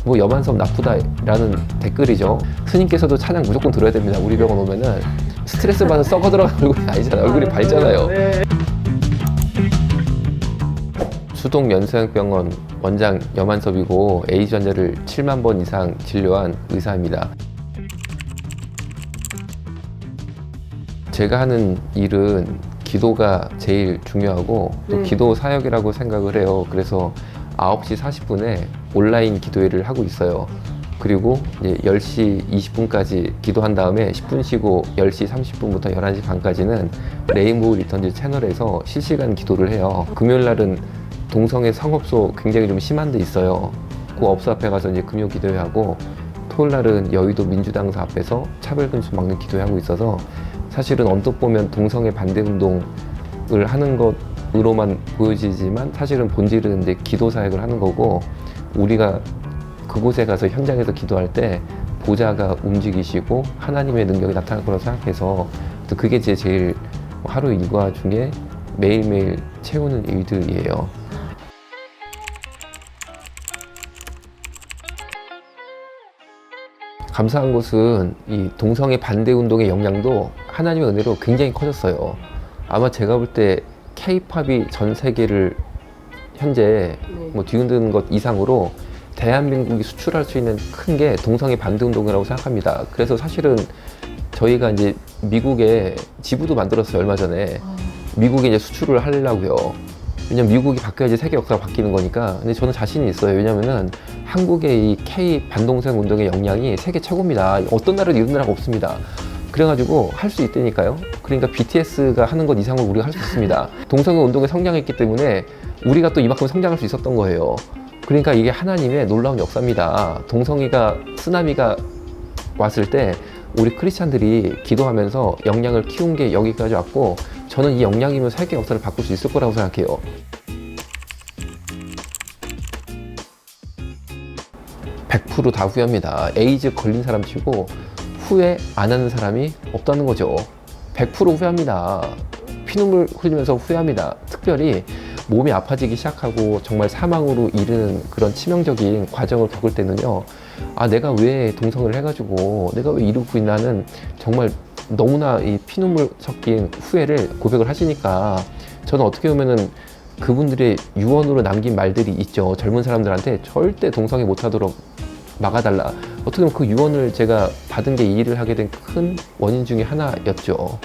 뭐 여만섭 나쁘다라는 댓글이죠. 스님께서도 찬양 무조건 들어야 됩니다. 우리 병원 오면은 스트레스 받아 썩어 들어가는 얼굴이 아니잖아요. 얼굴이 밝잖아요. 네. 수동면소형병원 원장 여만섭이고 에이즈 환자를 7만 번 이상 진료한 의사입니다. 제가 하는 일은 기도가 제일 중요하고 또 기도 사역이라고 생각을 해요. 그래서 9시 40분에 온라인 기도회를 하고 있어요. 그리고 이제 10시 20분까지 기도한 다음에 10분 쉬고 10시 30분부터 11시 반까지는 레인보우 리턴즈 채널에서 실시간 기도를 해요. 금요일 날은 동성애 상업소 굉장히 좀 심한 데 있어요. 그 업소 앞에 가서 이제 금요 기도회 하고, 토요일 날은 여의도 민주당사 앞에서 차별금지 막는 기도회 하고 있어서 사실은 언뜻 보면 동성애 반대 운동을 하는 것으로만 보여지지만 사실은 본질은 이제 기도 사역을 하는 거고, 우리가 그곳에 가서 현장에서 기도할 때 보좌가 움직이시고 하나님의 능력이 나타날 거라고 생각해서 또 그게 제 제일 하루 일과 중에 매일매일 채우는 일들이에요. 감사한 것은 이 동성애 반대 운동의 영향도 하나님의 은혜로 굉장히 커졌어요. 아마 제가 볼 때 K-팝이 전 세계를 현재 뭐 뒤흔드는 것 이상으로 대한민국이 수출할 수 있는 큰 게 동성애 반대 운동이라고 생각합니다. 그래서 사실은 저희가 이제 미국에 지부도 만들었어요, 얼마 전에. 미국에 이제 수출을 하려고요. 왜냐면 미국이 바뀌어야지 세계 역사가 바뀌는 거니까. 근데 저는 자신이 있어요. 왜냐면은 한국의 이 K 반동성 운동의 역량이 세계 최고입니다. 어떤 나라도 이런 나라가 없습니다. 그래가지고 할 수 있다니까요. 그러니까 BTS가 하는 것 이상을 우리가 할 수 있습니다. 동성애 운동에 성장했기 때문에 우리가 또 이만큼 성장할 수 있었던 거예요. 그러니까 이게 하나님의 놀라운 역사입니다. 동성애가, 쓰나미가 왔을 때 우리 크리스찬들이 기도하면서 역량을 키운 게 여기까지 왔고, 저는 이 역량이면 세계 역사를 바꿀 수 있을 거라고 생각해요. 다 후회합니다. 에이즈 걸린 사람 치고 후회 안 하는 사람이 없다는 거죠. 100% 후회합니다. 피눈물 흘리면서 후회합니다. 특별히 몸이 아파지기 시작하고 정말 사망으로 이르는 그런 치명적인 과정을 겪을 때는요, 아, 내가 왜 동성을 해가지고 내가 왜 이러고 있나는 정말 너무나 이 피눈물 섞인 후회를 고백을 하시니까, 저는 어떻게 보면은 그분들의 유언으로 남긴 말들이 있죠. 젊은 사람들한테 절대 동성애 못하도록 막아달라. 어떻게 보면 그 유언을 제가 받은 게 이 일을 하게 된 큰 원인 중에 하나였죠.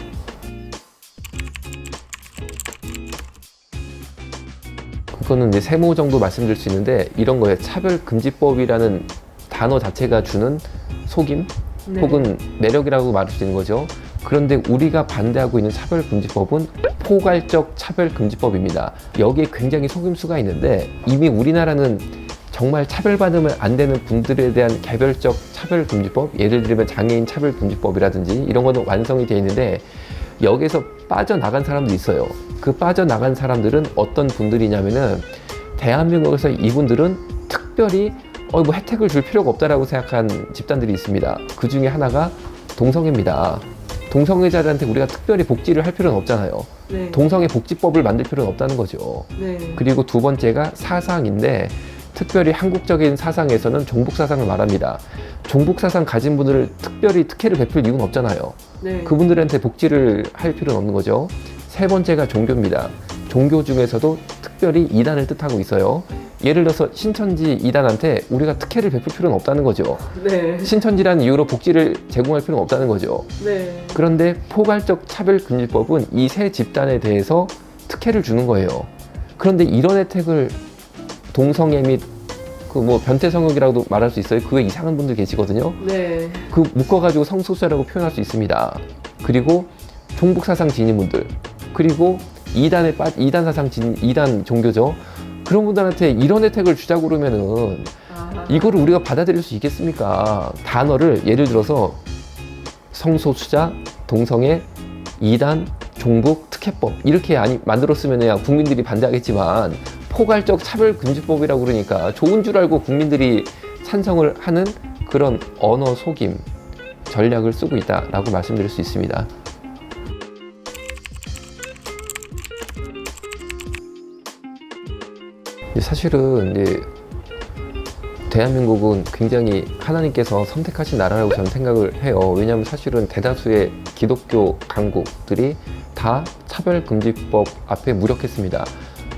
그거는 이제 세모 정도 말씀드릴 수 있는데, 이런 거예요. 차별금지법이라는 단어 자체가 주는 속임? 네. 혹은 매력이라고 말할 수 있는 거죠. 그런데 우리가 반대하고 있는 차별금지법은 포괄적 차별금지법입니다. 여기에 굉장히 속임수가 있는데, 이미 우리나라는 정말 차별받으면 안 되는 분들에 대한 개별적 차별금지법, 예를 들면 장애인 차별금지법이라든지 이런 거는 완성이 되어 있는데, 여기서 빠져나간 사람도 있어요. 그 빠져나간 사람들은 어떤 분들이냐면은, 대한민국에서 이분들은 특별히 뭐 혜택을 줄 필요가 없다라고 생각한 집단들이 있습니다. 그 중에 하나가 동성애입니다. 동성애자들한테 우리가 특별히 복지를 할 필요는 없잖아요. 네. 동성애 복지법을 만들 필요는 없다는 거죠. 네. 그리고 두 번째가 사상인데, 특별히 한국적인 사상에서는 종북사상을 말합니다. 종북사상 가진 분들을 특별히 특혜를 베풀 이유는 없잖아요. 네. 그분들한테 복지를 할 필요는 없는 거죠. 세 번째가 종교입니다. 종교 중에서도 특별히 이단을 뜻하고 있어요. 예를 들어서 신천지 이단한테 우리가 특혜를 베풀 필요는 없다는 거죠. 네. 신천지라는 이유로 복지를 제공할 필요는 없다는 거죠. 네. 그런데 포괄적 차별금지법은 이 세 집단에 대해서 특혜를 주는 거예요. 그런데 이런 혜택을 동성애 및 그 뭐 변태성욕이라고도 말할 수 있어요. 그 외 이상한 분들 계시거든요. 네. 그 묶어가지고 성소수자라고 표현할 수 있습니다. 그리고 종북사상 지니분들, 그리고 이단 사상 지닌 이단 종교죠. 그런 분들한테 이런 혜택을 주자고 그러면은 이거를 우리가 받아들일 수 있겠습니까? 단어를 예를 들어서 성소수자, 동성애, 이단, 종북, 특혜법 이렇게 만들었으면 그냥 국민들이 반대하겠지만, 포괄적 차별금지법이라고 그러니까 좋은 줄 알고 국민들이 찬성을 하는 그런 언어 속임 전략을 쓰고 있다라고 말씀드릴 수 있습니다. 사실은 이제 대한민국은 굉장히 하나님께서 선택하신 나라라고 저는 생각을 해요. 왜냐하면 사실은 대다수의 기독교 강국들이 다 차별금지법 앞에 무력했습니다.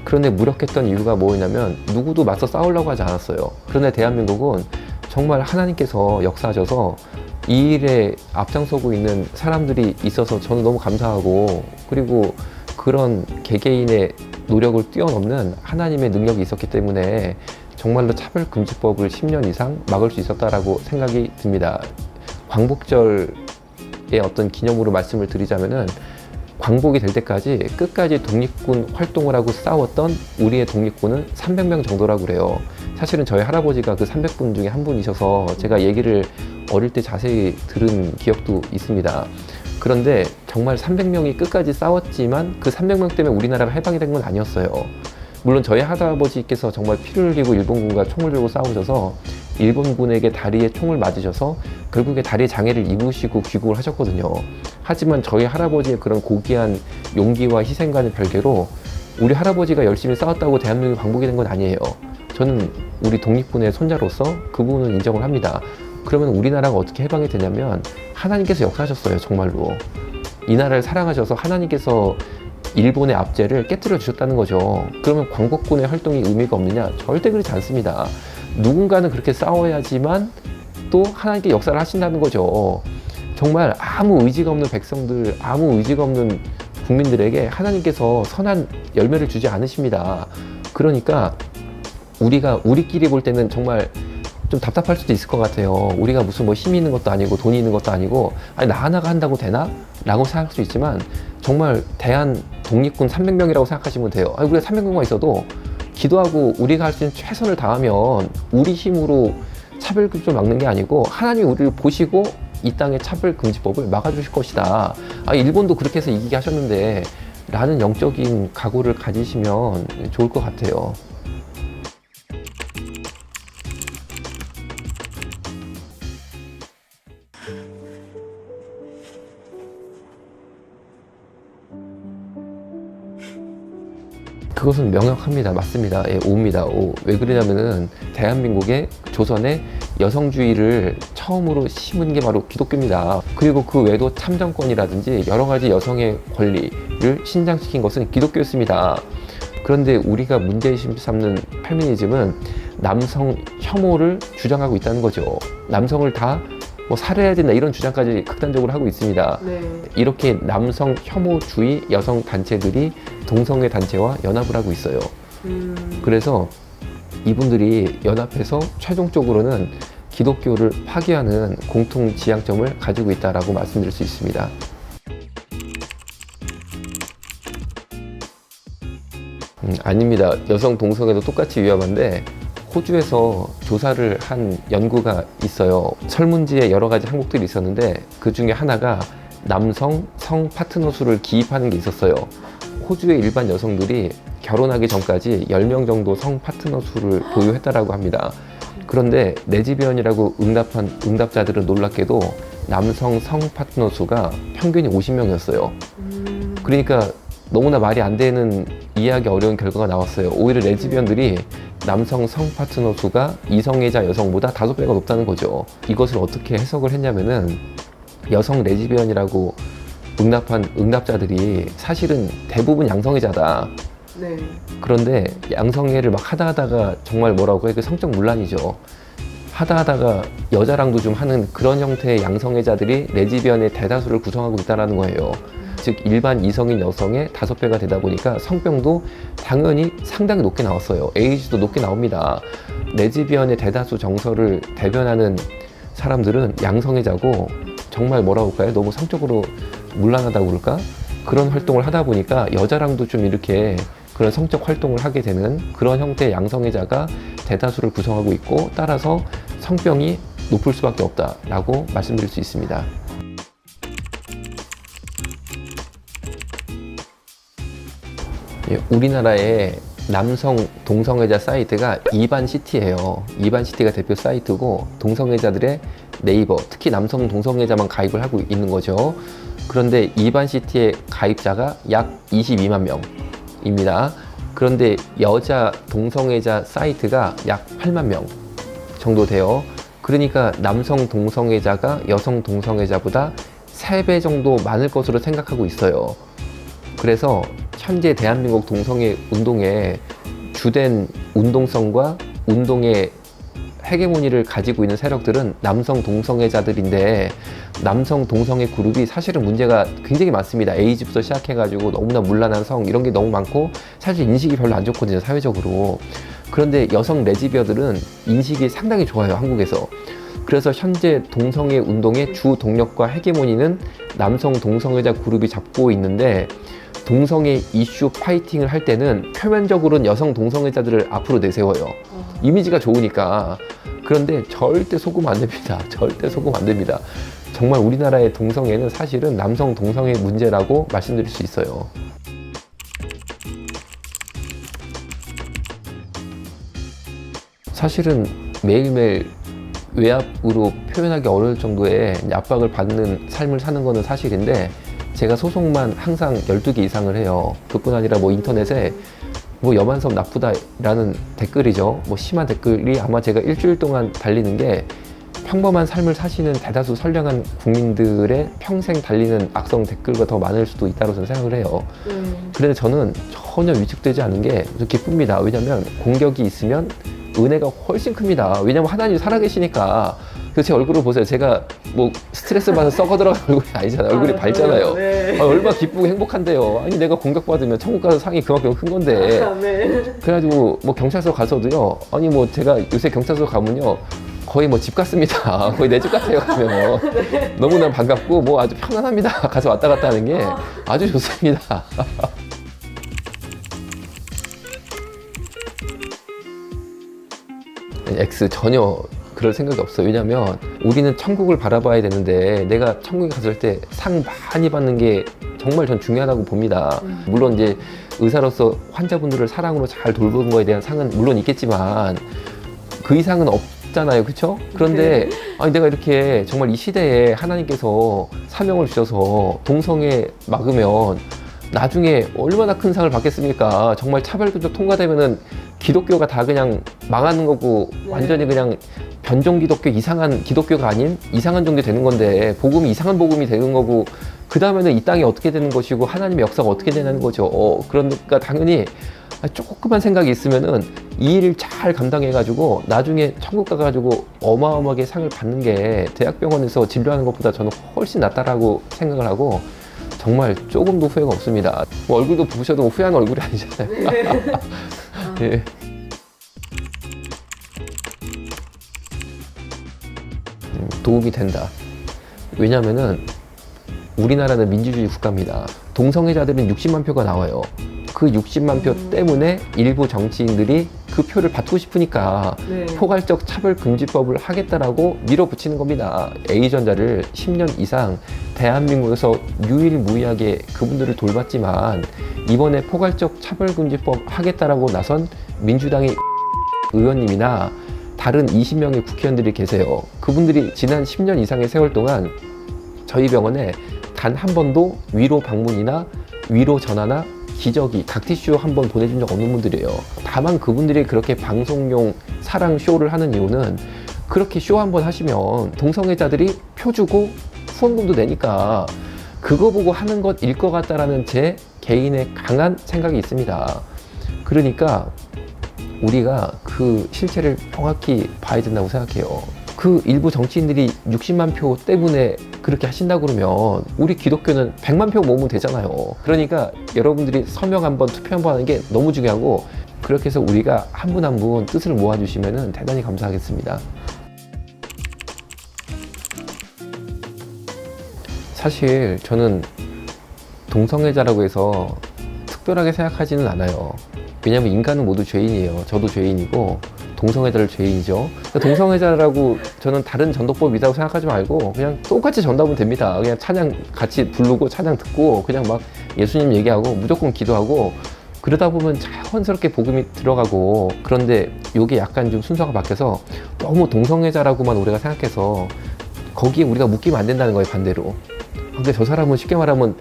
그런데 무력했던 이유가 뭐였냐면 누구도 맞서 싸우려고 하지 않았어요. 그런데 대한민국은 정말 하나님께서 역사하셔서 이 일에 앞장서고 있는 사람들이 있어서 저는 너무 감사하고, 그리고 그런 개개인의 노력을 뛰어넘는 하나님의 능력이 있었기 때문에 정말로 차별금지법을 10년 이상 막을 수 있었다라고 생각이 듭니다. 광복절의 어떤 기념으로 말씀을 드리자면은, 광복이 될 때까지 끝까지 독립군 활동을 하고 싸웠던 우리의 독립군은 300명 정도라고 그래요. 사실은 저희 할아버지가 그 300분 중에 한 분이셔서 제가 얘기를 어릴 때 자세히 들은 기억도 있습니다. 그런데 정말 300명이 끝까지 싸웠지만 그 300명 때문에 우리나라가 해방이 된 건 아니었어요. 물론 저희 할아버지께서 정말 피를 흘리고 일본군과 총을 들고 싸우셔서 일본군에게 다리에 총을 맞으셔서 결국에 다리에 장애를 입으시고 귀국을 하셨거든요. 하지만 저희 할아버지의 그런 고귀한 용기와 희생과는 별개로 우리 할아버지가 열심히 싸웠다고 대한민국이 광복이 된 건 아니에요. 저는 우리 독립군의 손자로서 그 부분은 인정을 합니다. 그러면 우리나라가 어떻게 해방이 되냐면 하나님께서 역사하셨어요. 정말로 이 나라를 사랑하셔서 하나님께서 일본의 압제를 깨뜨려 주셨다는 거죠. 그러면 광복군의 활동이 의미가 없느냐? 절대 그렇지 않습니다. 누군가는 그렇게 싸워야지만 또 하나님께 역사를 하신다는 거죠. 정말 아무 의지가 없는 백성들, 아무 의지가 없는 국민들에게 하나님께서 선한 열매를 주지 않으십니다. 그러니까 우리가 우리끼리 볼 때는 정말 좀 답답할 수도 있을 것 같아요. 우리가 무슨 뭐 힘이 있는 것도 아니고 돈이 있는 것도 아니고, 아니 나 하나가 한다고 되나? 라고 생각할 수 있지만 정말 대한 독립군 300명이라고 생각하시면 돼요. 아니 우리가 300명만 있어도 기도하고 우리가 할 수 있는 최선을 다하면 우리 힘으로 차별금지를 막는 게 아니고 하나님이 우리를 보시고 이 땅의 차별금지법을 막아주실 것이다. 아, 일본도 그렇게 해서 이기게 하셨는데 라는 영적인 각오를 가지시면 좋을 것 같아요. 그것은 명확합니다. 맞습니다. 예, 오입니다. 오. 왜 그러냐면은 대한민국의 조선의 여성주의를 처음으로 심은 게 바로 기독교입니다. 그리고 그 외에도 참정권이라든지 여러 가지 여성의 권리를 신장시킨 것은 기독교였습니다. 그런데 우리가 문제 삼는 페미니즘은 남성 혐오를 주장하고 있다는 거죠. 남성을 다 뭐 살해해야 된다 이런 주장까지 극단적으로 하고 있습니다. 네. 이렇게 남성 혐오주의 여성 단체들이 동성애 단체와 연합을 하고 있어요. 그래서 이분들이 연합해서 최종적으로는 기독교를 파괴하는 공통 지향점을 가지고 있다라고 말씀드릴 수 있습니다. 아닙니다. 여성 동성애도 똑같이 위험한데 호주에서 조사를 한 연구가 있어요. 설문지에 여러 가지 항목들이 있었는데 그 중에 하나가 남성 성 파트너 수를 기입하는 게 있었어요. 호주의 일반 여성들이 결혼하기 전까지 10명 정도 성 파트너 수를 보유했다라고 합니다. 그런데 레즈비언이라고 응답한 응답자들은 놀랍게도 남성 성 파트너 수가 평균이 50명이었어요. 그러니까 너무나 말이 안 되는 이해하기 어려운 결과가 나왔어요. 오히려 레즈비언들이 남성 성 파트너 수가 이성애자 여성보다 5배가 높다는 거죠. 이것을 어떻게 해석을 했냐면은 여성 레즈비언이라고 응답한 응답자들이 사실은 대부분 양성애자다. 네. 그런데 양성애를 막 하다가 정말 뭐라고 해? 그 성적 문란이죠. 하다가 여자랑도 좀 하는 그런 형태의 양성애자들이 레즈비언의 대다수를 구성하고 있다는 거예요. 즉 일반 이성인 여성의 5배가 되다 보니까 성병도 당연히 상당히 높게 나왔어요. 에이즈도 높게 나옵니다. 레즈비언의 대다수 정서를 대변하는 사람들은 양성애자고 정말 뭐라고 할까요? 너무 성적으로 문란하다고 그럴까? 그런 활동을 하다 보니까 여자랑도 좀 이렇게 그런 성적 활동을 하게 되는 그런 형태의 양성애자가 대다수를 구성하고 있고, 따라서 성병이 높을 수밖에 없다라고 말씀드릴 수 있습니다. 우리나라의 남성 동성애자 사이트가 이반시티예요. 이반시티가 대표 사이트고 동성애자들의 네이버, 특히 남성 동성애자만 가입을 하고 있는 거죠. 그런데 이반시티의 가입자가 약 22만 명입니다. 그런데 여자 동성애자 사이트가 약 8만 명 정도 돼요. 그러니까 남성 동성애자가 여성 동성애자보다 3배 정도 많을 것으로 생각하고 있어요. 그래서 현재 대한민국 동성애 운동의 주된 운동성과 운동의 헤게모니를 가지고 있는 세력들은 남성 동성애자들인데, 남성 동성애 그룹이 사실은 문제가 굉장히 많습니다. 에이즈부터 시작해가지고 너무나 문란한 성 이런 게 너무 많고 사실 인식이 별로 안 좋거든요, 사회적으로. 그런데 여성 레즈비언들은 인식이 상당히 좋아요, 한국에서. 그래서 현재 동성애 운동의 주 동력과 헤게모니는 남성 동성애자 그룹이 잡고 있는데, 동성애 이슈 파이팅을 할 때는 표면적으로는 여성 동성애자들을 앞으로 내세워요. 이미지가 좋으니까. 그런데 절대 속으면 안 됩니다. 절대 속으면 안 됩니다. 정말 우리나라의 동성애는 사실은 남성 동성애 문제라고 말씀드릴 수 있어요. 사실은 매일매일 외압으로 표현하기 어려울 정도의 압박을 받는 삶을 사는 거는 사실인데, 제가 소송만 항상 12개 이상을 해요. 그뿐 아니라 뭐 인터넷에 뭐 여만섭 나쁘다라는 댓글이죠. 뭐 심한 댓글이 아마 제가 일주일 동안 달리는 게 평범한 삶을 사시는 대다수 선량한 국민들의 평생 달리는 악성 댓글과 더 많을 수도 있다고 저는 생각을 해요. 그런데 저는 전혀 위축되지 않은 게 기쁩니다. 왜냐면 공격이 있으면 은혜가 훨씬 큽니다. 왜냐면 하나님 살아계시니까. 그래서 제 얼굴을 보세요. 제가 뭐 스트레스 받아서 썩어 들어간 얼굴이 아니잖아요. 얼굴이 밝잖아요. 네. 얼마나 기쁘고 행복한데요. 아니 내가 공격받으면 천국 가서 상이 그만큼 큰 건데. 네. 그래가지고 뭐 경찰서 가서도요. 아니 뭐 제가 요새 경찰서 가면요. 거의 뭐 집 같습니다. 거의 내 집 같아요. 가면 네. 너무나 반갑고 뭐 아주 편안합니다. 가서 왔다 갔다 하는 게 아주 좋습니다. X 전혀 그럴 생각이 없어요. 왜냐면 우리는 천국을 바라봐야 되는데, 내가 천국에 갔을 때 상 많이 받는 게 정말 전 중요하다고 봅니다. 물론 이제 의사로서 환자분들을 사랑으로 잘 돌보는 거에 대한 상은 물론 있겠지만 그 이상은 없잖아요. 그렇죠? 그런데 아니 내가 이렇게 정말 이 시대에 하나님께서 사명을 주셔서 동성애 막으면 나중에 얼마나 큰 상을 받겠습니까? 정말 차별금지 통과되면은 기독교가 다 그냥 망하는 거고, 완전히 그냥 변종 기독교, 이상한 기독교가 아닌 이상한 종교 되는 건데, 복음이 이상한 복음이 되는 거고, 그 다음에는 이 땅이 어떻게 되는 것이고 하나님의 역사가 어떻게 되는 거죠. 그러니까 당연히 조그만 생각이 있으면은 이 일을 잘 감당해가지고 나중에 천국 가가지고 어마어마하게 상을 받는 게 대학병원에서 진료하는 것보다 저는 훨씬 낫다라고 생각을 하고, 정말 조금도 후회가 없습니다. 뭐 얼굴도 보셔도 뭐 후회하는 얼굴이 아니잖아요. 예. 도움이 된다. 왜냐면은 우리나라는 민주주의 국가입니다. 동성애자들은 60만 표가 나와요. 그 60만 표 때문에 일부 정치인들이 그 표를 받고 싶으니까 포괄적 차별금지법을 하겠다라고 밀어붙이는 겁니다. A전자를 10년 이상 대한민국에서 유일무이하게 그분들을 돌봤지만, 이번에 포괄적 차별금지법 하겠다라고 나선 민주당의 의원님이나 다른 20명의 국회의원들이 계세요. 그분들이 지난 10년 이상의 세월 동안 저희 병원에 단 한 번도 위로 방문이나 위로 전화나 기저귀, 각티슈 한 번 보내준 적 없는 분들이에요. 다만 그분들이 그렇게 방송용 사랑 쇼를 하는 이유는, 그렇게 쇼 한 번 하시면 동성애자들이 표 주고 후원금도 내니까 그거 보고 하는 것일 것 같다라는 제 개인의 강한 생각이 있습니다. 그러니까 우리가 그 실체를 정확히 봐야 된다고 생각해요. 그 일부 정치인들이 60만 표 때문에 그렇게 하신다고 그러면 우리 기독교는 100만 표 모으면 되잖아요. 그러니까 여러분들이 서명 한번, 투표 한번 하는 게 너무 중요하고, 그렇게 해서 우리가 한 분 한 분 뜻을 모아주시면 대단히 감사하겠습니다. 사실 저는 동성애자라고 해서 특별하게 생각하지는 않아요. 왜냐하면 인간은 모두 죄인이에요. 저도 죄인이고 동성애자를 죄인이죠. 동성애자라고 저는 다른 전도법이라고 생각하지 말고 그냥 똑같이 전도하면 됩니다. 그냥 찬양 같이 부르고 찬양 듣고 그냥 막 예수님 얘기하고 무조건 기도하고, 그러다 보면 자연스럽게 복음이 들어가고. 그런데 이게 약간 좀 순서가 바뀌어서 너무 동성애자라고만 우리가 생각해서 거기에 우리가 묶이면 안 된다는 거예요, 반대로. 근데 저 사람은 쉽게 말하면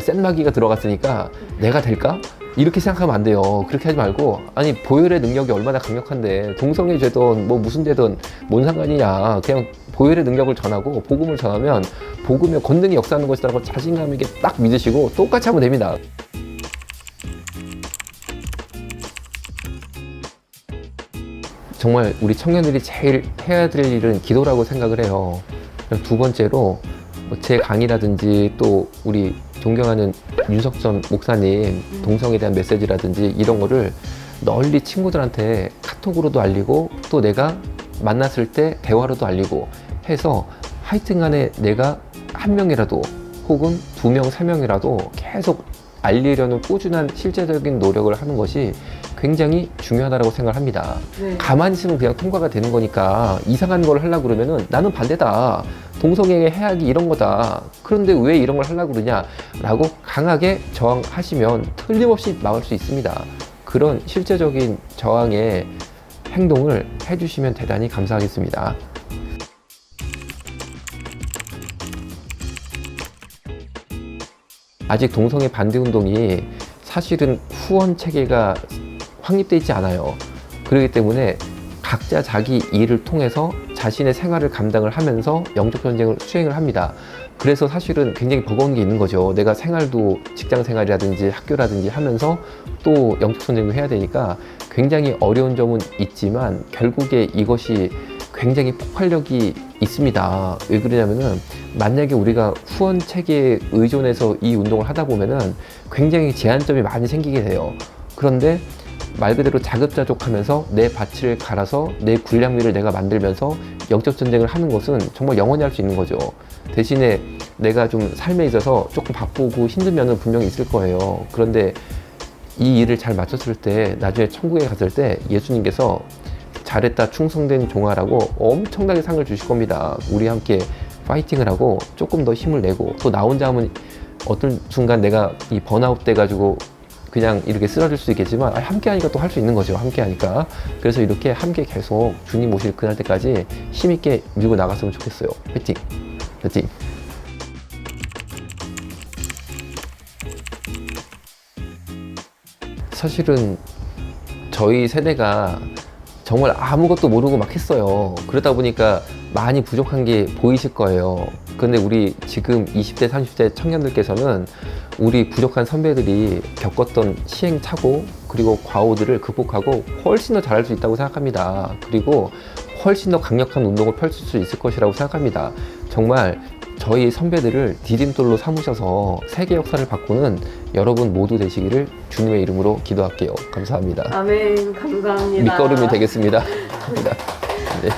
센 마귀가 들어갔으니까 내가 될까? 이렇게 생각하면 안 돼요. 그렇게 하지 말고, 아니 보혈의 능력이 얼마나 강력한데 동성애 죄든 뭐 무슨 죄든 뭔 상관이냐. 그냥 보혈의 능력을 전하고 복음을 전하면 복음의 권능이 역사하는 것이라고 자신감 있게 딱 믿으시고 똑같이 하면 됩니다. 정말 우리 청년들이 제일 해야 될 일은 기도라고 생각을 해요. 두 번째로 제 강의라든지 또 우리 존경하는 윤석전 목사님 동성에 대한 메시지라든지 이런 거를 널리 친구들한테 카톡으로도 알리고 또 내가 만났을 때 대화로도 알리고 해서 하여튼 간에 내가 한 명이라도 혹은 두 명, 세 명이라도 계속 알리려는 꾸준한 실제적인 노력을 하는 것이 굉장히 중요하다고 생각을 합니다. 네. 가만히 있으면 그냥 통과가 되는 거니까 이상한 걸 하려고 그러면은 나는 반대다. 동성애의 해악이 이런 거다. 그런데 왜 이런 걸 하려고 그러냐? 라고 강하게 저항하시면 틀림없이 막을 수 있습니다. 그런 실제적인 저항의 행동을 해주시면 대단히 감사하겠습니다. 아직 동성애 반대 운동이 사실은 후원 체계가 확립되어 있지 않아요. 그렇기 때문에 각자 자기 일을 통해서 자신의 생활을 감당을 하면서 영적 전쟁을 수행을 합니다. 그래서 사실은 굉장히 버거운 게 있는 거죠. 내가 생활도 직장 생활이라든지 학교라든지 하면서 또 영적 전쟁도 해야 되니까 굉장히 어려운 점은 있지만 결국에 이것이 굉장히 폭발력이 있습니다. 왜 그러냐면은 만약에 우리가 후원 체계에 의존해서 이 운동을 하다 보면은 굉장히 제한점이 많이 생기게 돼요. 그런데 말 그대로 자급자족하면서 내 밭을 갈아서 내 군량미를 내가 만들면서 영적 전쟁을 하는 것은 정말 영원히 할 수 있는 거죠. 대신에 내가 좀 삶에 있어서 조금 바쁘고 힘든 면은 분명히 있을 거예요. 그런데 이 일을 잘 마쳤을 때 나중에 천국에 갔을 때 예수님께서 잘했다 충성된 종아라고 엄청나게 상을 주실 겁니다. 우리 함께 파이팅을 하고 조금 더 힘을 내고 또 나 혼자 하면 어떤 순간 내가 이 번아웃 돼가지고 그냥 이렇게 쓰러질 수 있겠지만 함께 하니까 또 할 수 있는 거죠. 함께 하니까. 그래서 이렇게 함께 계속 주님 오실 그날 때까지 힘있게 밀고 나갔으면 좋겠어요. 파이팅! 파이팅! 사실은 저희 세대가 정말 아무것도 모르고 막 했어요. 그러다 보니까 많이 부족한 게 보이실 거예요. 근데 우리 지금 20대, 30대 청년들께서는 우리 부족한 선배들이 겪었던 시행착오 그리고 과오들을 극복하고 훨씬 더 잘할 수 있다고 생각합니다. 그리고 훨씬 더 강력한 운동을 펼칠 수 있을 것이라고 생각합니다. 정말 저희 선배들을 디딤돌로 삼으셔서 세계 역사를 바꾸는 여러분 모두 되시기를 주님의 이름으로 기도할게요. 감사합니다. 아멘. 감사합니다. 밑거름이 되겠습니다. 네.